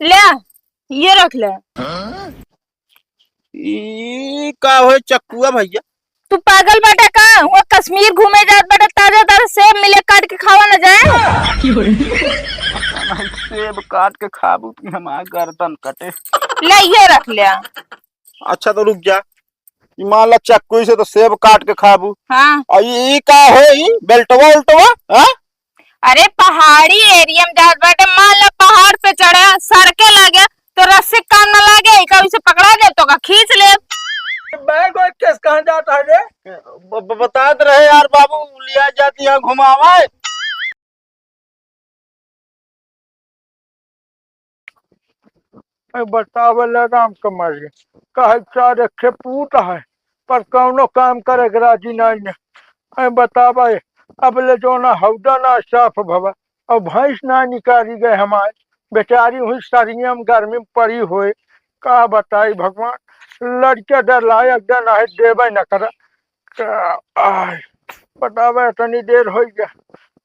ले ये रख ले। का हो चक्कुआ भैया? तू पागल बेटा का वो कश्मीर घूमे जात बेटा, ताजा ताजा सेब मिले काट के खावा न जाए। सेब काट के खाबू कि हमार गर्दन कटे। ले ये रख ले। अच्छा तो रुक जा, मान ला चक्कू से तो सेब काट के खाबू। हाँ और ये का है बेल्टवा उल्टवा? हाँ अरे पहाड़ी एरिया में जात बेटा, मान ला पहाड़ पे चढ़े सड़के लगे तो रस्सी कान न लगे, कभी से पकड़ा दे तो का खींच ले। बैग वैग केस कहाँ जाता है रे? बता दे रहे यार बाबू, लिया जाती है घुमावा। बतावल राम कमर कहे चार अखे पूत है पर कौनो काम करे राजी नहीं है। बतावा अब ले जो ना हौदा ना साफ भवा और भैंस ना निकाली गए हमारे बेचारी हुई सरिया में गर्मी में पड़ी हुए। का बताई भगवान, लड़के डर लायक डर ना है देवे न कर। बतावा इतनी देर हो गया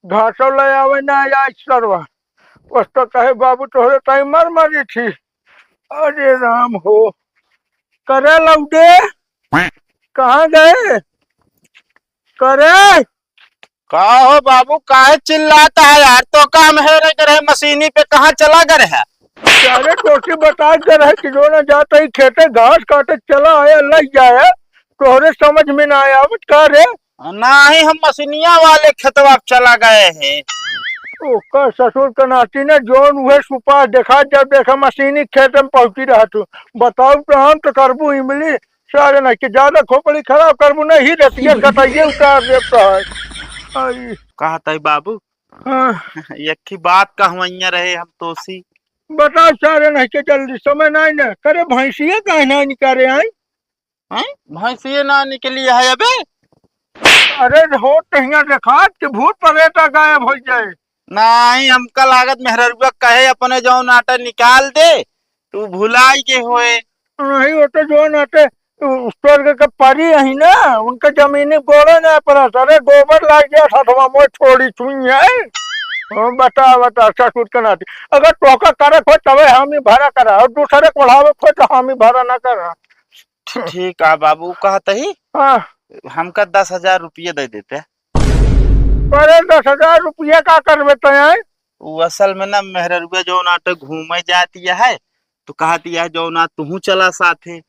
घासो ले आवे ना आज सरवा। उस तो कहे बाबू तोहरे टाइम मर मरी थी। अरे राम हो करे लौटे कहाँ गए करे? का हो बाबू, काहे चिल्लाता है यार? तो काम है रे करे मशीनी पे कहाँ चला गए है? अरे टोटी बता कर है कि जो ना जाता ही खेते घास काटे चला आया लग जाए, तोहरे समझ में ना आया का रे? ना ही हम मशीनिया वाले खेतवा पे चला गए हैं। ओकर ससुर के नाती ने जोन हुए सुपा देखा, जब देखा मशीनी खेत में पहुंची रहा तू। बताओ तो हम तो करबू इमली सारे ना कि ज्यादा खोपड़ी खराब करबू नहीं रहती है कटाइए उतार देता है। कहता है बाबू हाँ एक ही बात कहवैया रहे हम तो सी। बताओ सारे नहीं के जल्दी समय नहीं ना करे भैंसिया का ना निकाले आई। भैंसिए ना निकली है अबे? अरे हो तहिया देखा कि भूत परेता गायब हो जाए। नहीं हमका लागत मेहररुआ कहे अपने जो नाटा निकाल दे तू भुलाई के होए। नहीं वो तो जो नाटे स्वर्ग के परी है ना, उनका जमीनी गोड़ा ना पड़ा। अरे गोबर लग गया था मोड़ छोड़ी छुई है। बता ससुर के नाती अगर टोका करे खो तबे हम ही भरा करा और दूसरे को बढ़ावे खो तो हम ही भरा ना करा। ठीक है बाबू, कहते ही हाँ हमका 10,000 रुपये दे देते। अरे 10,000 रुपया का करवे तो है? वो असल में ना मेहररुआ जो नाटे घूमे जाती है तो कहती है जो ना तू चला साथे।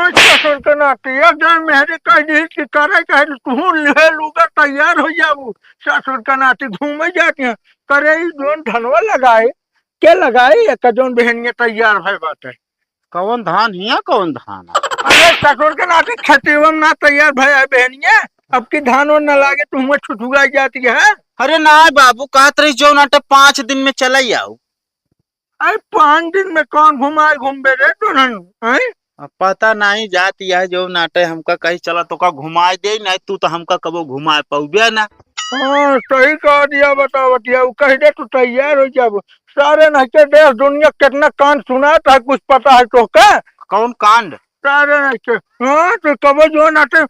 ससुर के नाती एक जन मेहरे कह दी कि करे कहे तू ले लूगा तैयार हो जाबू। ससुर के नाती घूमे जाती है करे जोन धनवा लगाए क्या लगाए एक जोन बहनिया तैयार है बात है। कौन धान हिया कौन धान? अरे ससुर के नाते खेती ना तैयार भय बहनिया, अब की धान न लागे तुम छुटुगाई जाती है। अरे ना बाबू, कहत रही जो नाटे 5 दिन में चला आओ। अरे 5 दिन में कौन घुमाए घूमे रे दुल्हन? पता नहीं जाती है जो नाटे हमका कहीं चला तो का घुमाए दे, नहीं तू तो हमका कबो घुमाए पाऊबे ना। हाँ सही कह दिया, बताओ बतिया कह दे तू तैयार हो जाब। सारे नचे देश दुनिया कितना कांड सुना था कुछ पता है तो का? कौन कांड? सारे नचे हाँ तो कबो जो नाटे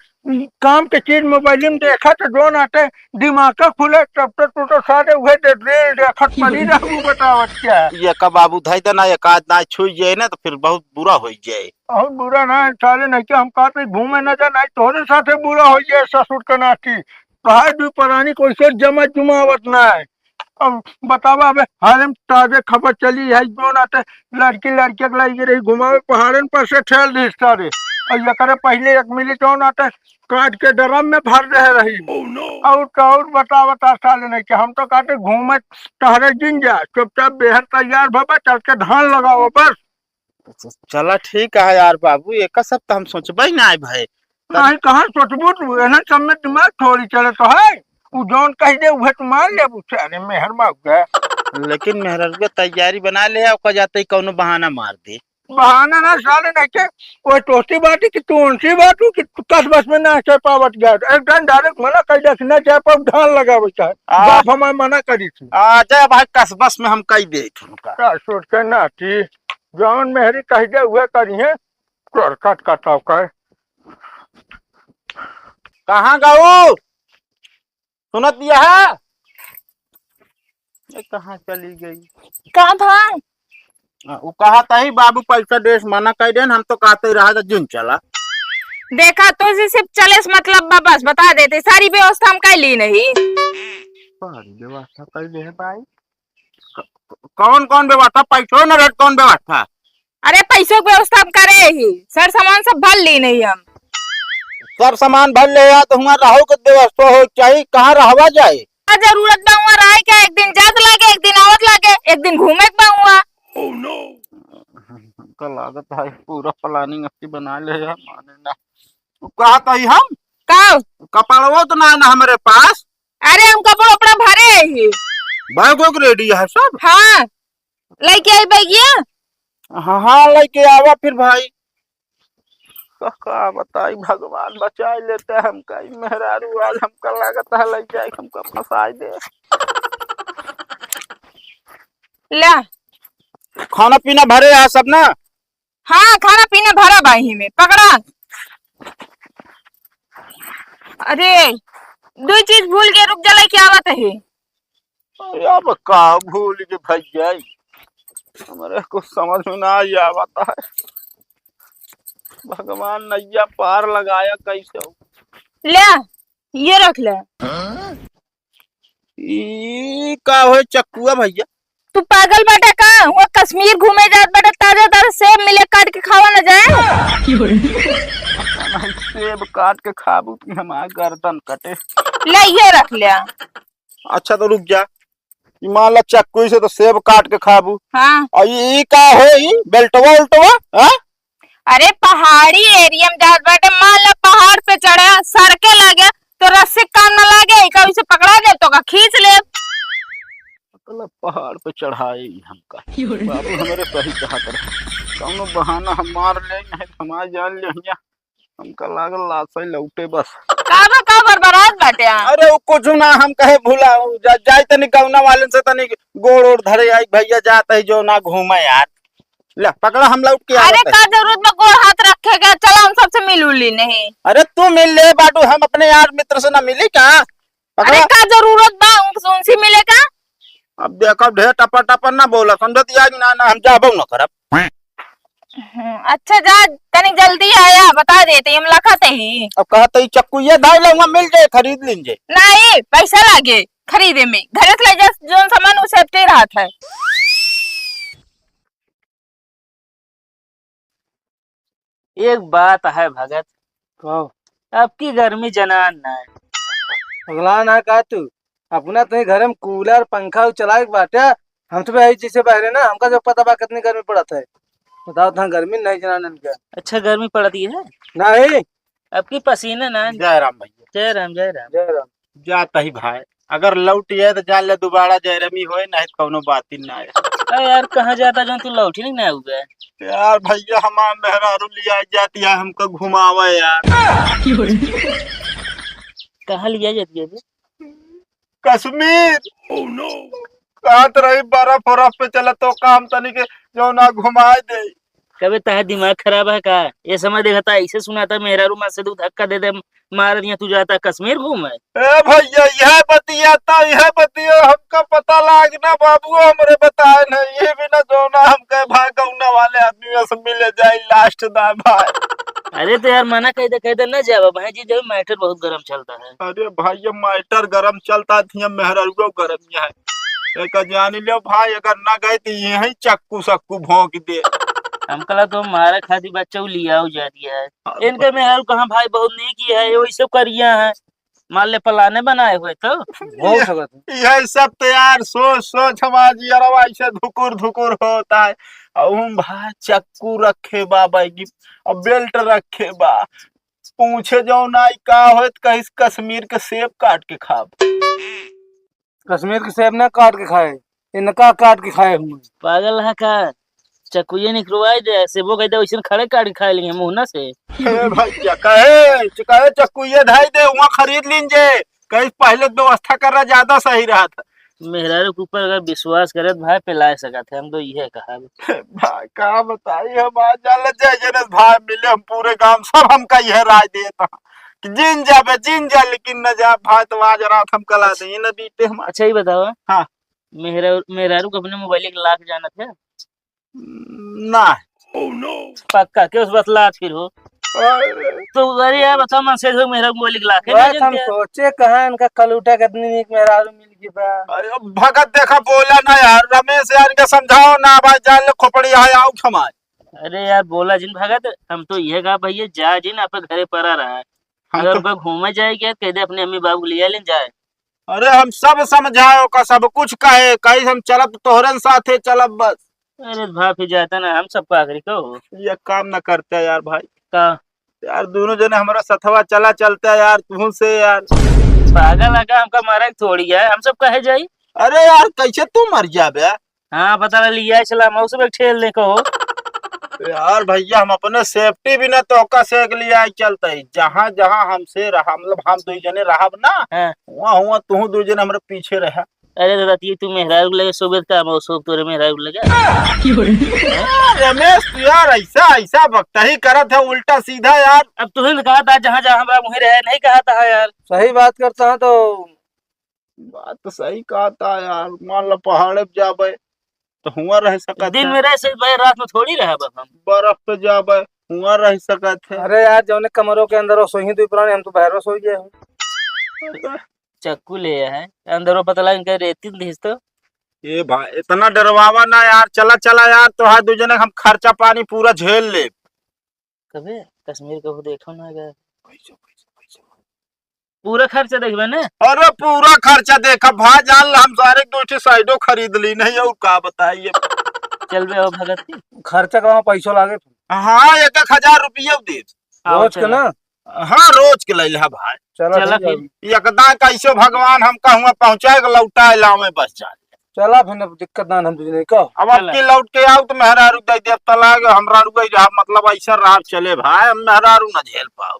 काम के चीज मोबाइल में देखा तो जो नाटे दिमाग का खुले तब तक तू तो सारे वही देखत पड़ी रहू। बताओ क्या ये का बाबू धाई देना एक आध ना छुई जाए ना तो फिर बहुत बुरा हो जाए। बहुत बुरा ना सारे नहीं हम कहते घूमे न जा नहीं तोहरे साथे बुरा हो जाए। ससुर के नाती भाई भी परानी कोई से जमा जुमावत ना है। अब बतावा अब हाल में ताजे खबर चली है जो नाते लड़की लड़के के लगी रही घुमावे पहाड़न पर से ठेल दी सारे और ये करे पहले एक मिली जो नाते काट के ड्रम में भर रहे रही। और बता साले नहीं कि हम तो कहते घूमे टहरे जिन जा चुपचाप बेहद तैयार भबा चल के धान लगाओ बस। चला ठीक है यार बाबू, एक सप्ताह हम सोचबे ना आए भाई। नहीं कहाँ सोचबू तू एना सब में दिमाग थोड़ी चले तो है उ जौन कह दे उहे तू मान ले। अरे मेहर गया लेकिन मेहररुआ तैयारी बना ले और जाते ही कौनो बहाना मार दे। बहाना ना साले नहीं के कोई टोस्टी बाटी कि तू उनसी बातू कि कस बस में ना चाह पावत गया एक दिन डायरेक्ट मना कर दे ना चाह पाव धान लगावे चाहे बाप हमार मना करी थी। आ जा भाई कसबस में हम कह दे का सोच के नाती जौन मेहरी कह दे उहे करी है तोर कट कटाव कर। कहाँ गाऊ सुनत दिया है? कहाँ चली गई? कहाँ था? वो कहा था ही बाबू पैसा देश मना कर देन, हम तो कहते ही रहा था जिन चला। देखा तो जी सिर्फ चले से मतलब बा, बस बता देते सारी व्यवस्था हम कर ली नहीं। सारी व्यवस्था कर ले है भाई। कौन कौन व्यवस्था, पैसों न रेट कौन व्यवस्था? अरे पैसों की व्यवस्था हम करे ही, सर सामान सब भर ली नहीं हम। सब सामान भर ले या तो हमारा रहो के व्यवस्था हो चाहिए, कहाँ रहवा जाए? जरूरत बा हुआ रहा क्या, एक दिन जात लागे एक दिन आवत लागे एक दिन घूमे बा हुआ। हमका लागत है पूरा प्लानिंग अच्छी बना ले यार, माने ना। तू कहा था ही हम कब? कपड़वो तो ना ना हमारे पास। अरे हम कपड़ा उपड़ा भरे ही। बैग वैग रेडी है सब? हाँ लेके आई बैगिया। हाँ हाँ लेके आवा फिर भाई। का बताई, भगवान बचा लेते हैं हमका। ई मेहरारू आज हमका लागत है लग जाए, हमका फंसा दे। ला खाना पीना भरे है सब ना? हाँ खाना पीना भरा बाही में पकड़ा। अरे दो चीज भूल के रुक जा, क्या बात है? अब का भूल के भैया, हमारे कुछ समझ में ना आता है। भगवान नैया पार लगाया कैसे हो। ले ये रख ले। ई का हो चक्कुआ भैया? तू पागल बेटा का वो कश्मीर घूमे जात बेटा, ताजा ताजा सेब मिले काट के खावा ना जाए। सेब काट के खाबू कि हमारा गर्दन कटे। ले ये रख ले। अच्छा तो रुक जा, ई मान ला चक्कू से तो सेब काट के खाबू। हाँ और ई का है ई बेल्टवा उल्टवा? हाँ अरे पहाड़ी एरिया में जात बेटा, मान ला पहाड़ पे चढ़े सर के लगे तो रस्सी काम न लगे, कभी से पकड़ा दे तो का खींच ले। पहाड़ पे चढ़ाए हमका बाबू, हमारे सही कहा कर कौनो बहाना हम मार ले नहीं तो हमार जान ले। हमका लागल लाश लौटे बस। का बरबाद बाटे। अरे वो कुछ ना हम कहे भूला जाए तनी गौना वाले से तनी गोड़ ओड़ धरे आई भैया जाता है जो ना घूमे यार। ले पकड़ा हम लौट के। अरे का जरूरत में गोड़ हाथ रखेगा, चलो हम सबसे मिल उली नहीं। अरे तू मिल ले बाटू, हम अपने यार मित्र से ना मिली क्या? अरे का जरूरत बा उनसे मिलेगा? अब देखो ढेर टपर टपर ना बोला, समझत यार ना ना हम जाबो ना करब। अच्छा जा तनी जल्दी आया, बता देते हम लखते ही। अब कहते ही चक्कू ये धाई लूंगा, मिल जाए खरीद लीजिए। नहीं पैसा लागे खरीदे में, घर से ले जा जो सामान उसे सेफ्टी रहता है। एक बात है भगत, अब की गर्मी जनान ना है। अगला ना का तू अपना तो घर में कूलर पंखा चला के बाटे, हम तो भाई जैसे बहरे ना, हमका जो पता बा कितनी गर्मी पड़ता है। बताओ था गर्मी नहीं जनानन क्या? अच्छा गर्मी पड़ती है नहीं अब की पसीना ना। जय राम भैया। जय राम जय राम। जय राम। जाता ही भाई, अगर लौट जाए तो जान ले दोबारा जयरमी होए, नहीं तो कोनो बात ही ना है। अरे यार कहाँ जाता जो तू लौट ही नहीं हुआ है यार भैया हमार मेहरारू लिया जाती है हमको घुमावे यार। कहाँ लिया जाती है? कश्मीर। कहत रही बर्फ वरफ पे चला तो काम तनी के जो ना घुमाए दे। कभी तह दिमाग खराब है का? ये समय देखा था ऐसे सुना था मेरा रूम से तू धक्का दे दे मार दिया, तू जाता कश्मीर घूमे। ए भैया यह बतिया हमका पता लाग ना बाबू, हमरे बताए नहीं ये भी ना जो ना हम कहे भाई गौना वाले आदमी से मिले जाए लास्ट दा भाई। अरे तो यार मना कह दे न जावा भाई जी, जब मैटर बहुत गर्म चलता है। अरे भैया मैटर गरम चलता थी, मेहरारू गरम है एक जान लो भाई, अगर ना गए तो यही चक्कू सक्कू भोंक दे। हमकला तो मारा खाती बच्चा लिया हो जा दिया है। इनके मेहर कहाँ भाई बहुत नहीं किया है, वही सब करिया है मान ले पलाने बनाए हुए तो यह सब तो यार सोच हमारी ऐसे धुकुर धुकुर होता है। और भाई चक्कू रखे बा बैगी और बेल्ट रखे बा, पूछे जो ना का हो कहीं कश्मीर के सेब काट के खाब। कश्मीर के सेब ना काट के खाए, इनका काट के खाए हम। पागल है का? चकुए निकलवाई दे सेबो कहते वैसे खड़े काट के खा लेंगे मुंह ना से। भैया कहे चक्कू ये ढाई दे वहाँ खरीद लीजिए, कहीं पहले व्यवस्था करना ज्यादा सही रहा था। मेहरारू के ऊपर अगर विश्वास करे तो भाई पिला सका थे, हम तो यह कहा। भाई कहा बताइए हम आज जय भाई मिले, हम पूरे गांव सब हमका यह राय देता कि जिन जा लेकिन न जा भाई, तो आज रात हम कला दे न बीते हम। अच्छा ही बताओ, हाँ मेहरारू को अपने मोबाइल के लाख जाना थे? ना पक्का के उस बतला फिर हो तो अरे यार बताओ मैसेज हो मेरा मोबाइल लिखला के बात हम सोचे कहाँ इनका कलूटा कितनी नीक मेहरारू मिल गई बा। अरे भगत देखा बोला ना यार, रमेश यार इनके समझाओ ना भाई, जान ले खोपड़ी है आओ क्षमा। अरे यार बोला जिन भगत हम तो ये कहा भैया जा जिन आप घरे परा रहा है हम अगर तो, कोई घूमे जाएगी कह दे अपने अम्मी बाबू लिया ले जाए। अरे हम सब समझाओ का सब कुछ कहे, कहीं हम चलब तोहरन साथे चलब बस। अरे भाभी जाता ना हम सब आखिरी को ये काम न करते यार भाई, का यार दोनों जने हमारा सथवा चला चलता है यार तू से यार। पागल लगा हमका मारा थोड़ी है हम सब कहे जाई। अरे यार कैसे तू मर जाबे हाँ पता लिया चला मौसम एक ठेल को यार भैया, हम अपने सेफ्टी भी ना तो सेक लिया चलते ही, जहाँ जहाँ हमसे रहा मतलब हम दो जने रहा ना हाँ। वहाँ हुआ तू दो जने हमारे पीछे रहा। अरे दादा तू मेहरारू लगे सोबत का मौसम तोरे मेहरारू लगे रमेश तू यार ऐसा ऐसा वक्त ही करत है उल्टा सीधा यार। अब तुमने कहा था जहाँ जहाँ हमारा मुँह रहे नहीं कहा था यार। सही बात करता है तो बात तो सही कहा था यार, मान लो पहाड़ पे जाबे तो हुआ रह सकत दिन है, में रहे से भाई रात में थोड़ी रहा बस हम। बर्फ पे जाबे हुआ रह सकत है। अरे यार जौने कमरों के अंदर सोई तो पुराने हम तो बाहर सो गए हैं। चक्कू ले है अंदर पता लगा इनका रेती दिस तो ये भाई इतना डरवावा ना यार, चला चला यार तो हाथ दो जने हम खर्चा पानी पूरा झेल ले। कभी कश्मीर को देखो ना गया पूरा खर्चा देखबे ना। अरे पूरा खर्चा देखा भाई, जान हम सारे दो साइडो खरीद ली नहीं और का बताइए। चल बे ओ भगत की खर्चा कहाँ पैसों लागे हाँ 1000 रुपया दे आओ रोज के चला। ना। हाँ रोज के ले ला भाई। चला चला ठीक है। फिर एकदा कैसे भगवान हम कहूँ पहुँचाए लौटा लाओ में बस जा। चला फिर अब दिक्कत ना हम तुझे नहीं कहो। अब आपकी लौट के आओ तो मेहरारू दे दे तलाक हमरा रुक रहा मतलब ऐसा राह चले भाई, हम मेहरारू ना झेल पाओ।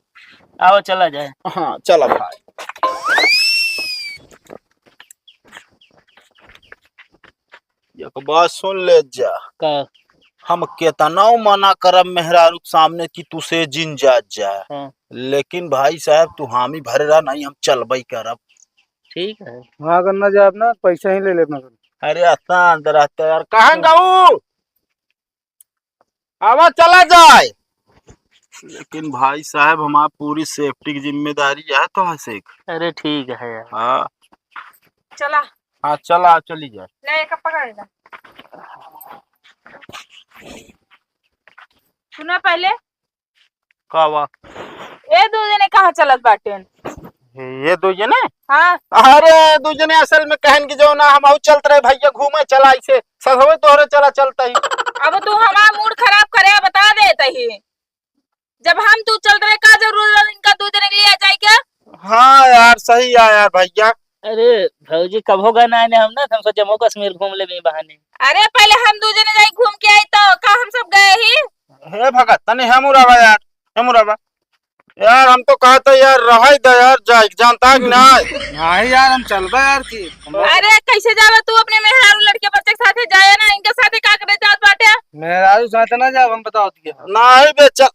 आओ चला जाए। हाँ चलो भाई। एक बात सुन ले जा, का हम केतना मना करब मेहरारू के सामने कि तू से जिन जात जा, हाँ। लेकिन भाई साहब तू हामी भरे रहा नहीं, हम चलबई करब। ठीक है वहाँ करना जाए अपना पैसा ही ले लेना। अरे आता अंदर आता यार, कहाँ गाऊ आवा चला जाए। लेकिन भाई साहब हमारी पूरी सेफ्टी की जिम्मेदारी है तो हंसे। अरे ठीक है यार। हाँ चला हाँ चला चली जाए। नहीं कब पकड़ेगा सुना पहले कावा ए दो जने कहाँ चलत बाटे। ये दो जने, हाँ अरे दो जने असल में कहन की जो ना हम चलते रहे भैया घूमे चला ऐसे ससवे तोहरे चला चलता ही। अब तू हमारा मूड खराब करे बता देता ही, जब हम तू चल रहे का जरूरत इनका दो जने के लिए आ जाए क्या। हाँ यार सही है यार भैया। अरे भौजी कब होगा ना आने हम ना हम सोचे जम्मू कश्मीर घूम ले भी बहाने। अरे पहले हम दो जने जाए घूम के आई तो का हम सब गए ही। हे भगत तने हेमुराबा यार, हेमुराबा यार हम तो कहते यार रह दे यार जाए जानता कि ना। हाँ यार हम चल बा यार की। अरे कैसे जावे तू अपने मेहरारू लड़के बच्चे के साथे जाए ना, इनके साथे का करे जात बाटे। मेहरारू साथ ना जाओ हम बताओ दिए। नहीं बे चल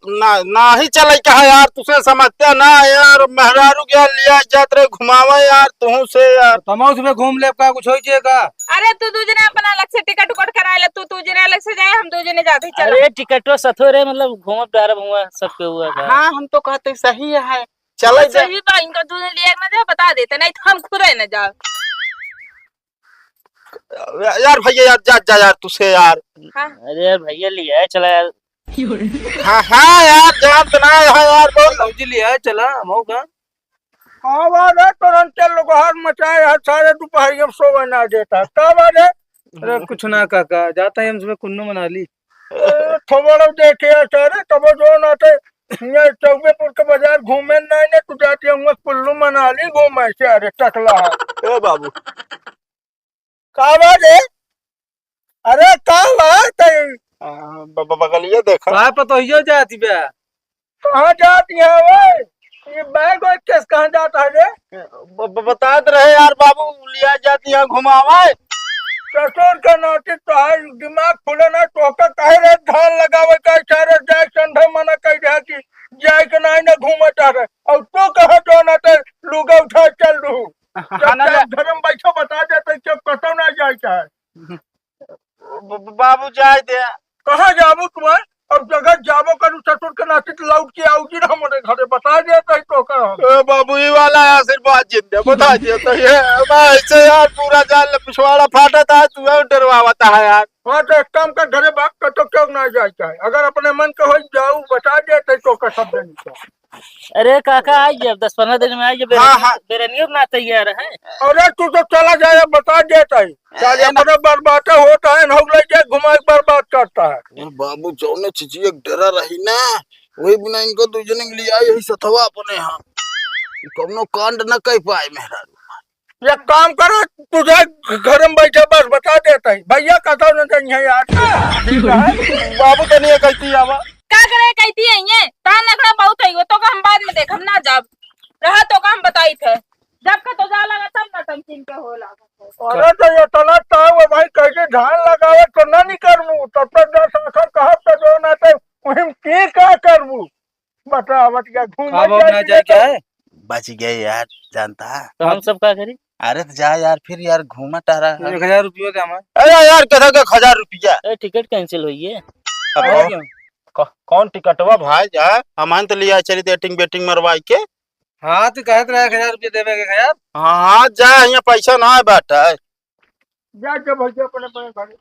ना ही चले कहा यार, तुसे समझते ना यार, मेहरारू क्या लिया जात रे घुमावा यार तू से यार। तमाम सुबह घूम ले का कुछ होई का। अरे तू दो जने अपना अलग से टिकट उकट करा ले, तू जने अलग से जाए हम दो जने जाते चल। अरे टिकटो सथो रे मतलब घूम प्यार हुआ सबके हुआ था। हाँ हम तो कहते सही है चले जा। सही बा इनका दो जने लिए ना जाए बता देते, नहीं तो हम खुद न जाओ। यार भैया यार जा जा यार तुसे यार। हाँ अरे यार भैया लिया है चला यार। हाँ हाँ यार जान तो ना है यार बोल। फौजी लिया चला मऊ का। हाँ बात है तुरंत चल लोग हाथ मचाए हर सारे दोपहर में सोवे ना देता क्या बात है। अरे कुछ ना काका जाता है हम सुबह कुन्नू मना ली। थोड़ा देखे सारे तब जो ना थे ये चौबेपुर के बाजार घूमे नहीं ने तू जाती हूँ कुल्लू मनाली घूमे से। अरे टकला ए बाबू का बात है। अरे का बात है बगलिए देखा कहाँ पर तो ही जाती बे। कहाँ जाती है वो ये बैग और केस कहाँ जाता है रे। बता रहे यार बाबू लिया जाती है घुमावा। ससुर का नाते तो है दिमाग खुले ना तो कहे रे धान लगावे का सारे जाए संधे मना कह रहा कि जाए के नहीं ना घूमे चाहे और तो कहा जो ना ते लुगा उठा चल रू धर्म बैठो बता देते जब कतो ना जाए चाहे। बाबू जाए दे कहाँ जाबू तुम्हें अब जगह जाबो करू ससुर के नाती तो लौट के आऊगी ना हमारे घरे बता देता ही तो का बाबू ये वाला आशीर्वाद जिंदे बता दिया तो ये मैं ऐसे यार पूरा जाल पिछवाड़ा फाटा था तू डरवाता है यार। हाँ तो एक काम कर घरे भाग कर तो क्यों ना जाए चाहे अगर अपने मन के हो जाऊ बता देते तो का शब्द नहीं अरे काका आइए अब 10-15 दिन में आइए। हाँ, हाँ। बेरनियो ना तैयार है। अरे तू तो चला जाए बता देता ही चल अपने बर्बाद होता है ना जाए घुमा बर्बाद करता है बाबू जौने चिची एक डरा रही ना वही बिना इनको दूजने के लिए आई यही सथवा अपने यहाँ कौनो कांड न कह पाए मेहरा। एक काम करो तुझे घर में बैठे बस बता देता ही भैया कहता ना चाहिए यार ठीक है बाबू तो नहीं कहती आवा का करे कहती है ये तान नखरा बहुत है वो तो का हम बाद में देखम ना जब रहा तो का हम बताई थे जब का तो जा लगा तब ना टंकिन के हो लगा। अरे तो ये तना ताव भाई कैसे ध्यान लगावे तो ना नहीं करबू तब तक 10 आखर कहब तो जो ना तो वही की का करबू बता बत क्या घूम अब ना जाए क्या है? बच गए यार जानता है। तो हम सब क्या करें? अरे तो जा यार फिर यार घूमा टहरा 1000 रुपये दे हमारे। अरे यार कथा का 1000 रुपया टिकट कैंसिल हुई है। कौन टिकटवा भाई जा हमान तो लिया चली डेटिंग बेटिंग मरवाई के। हाँ तो कहते रहे 1000 रुपये देवे के यार। हाँ जा यहाँ पैसा ना है बाटा जा के भैया अपने घरे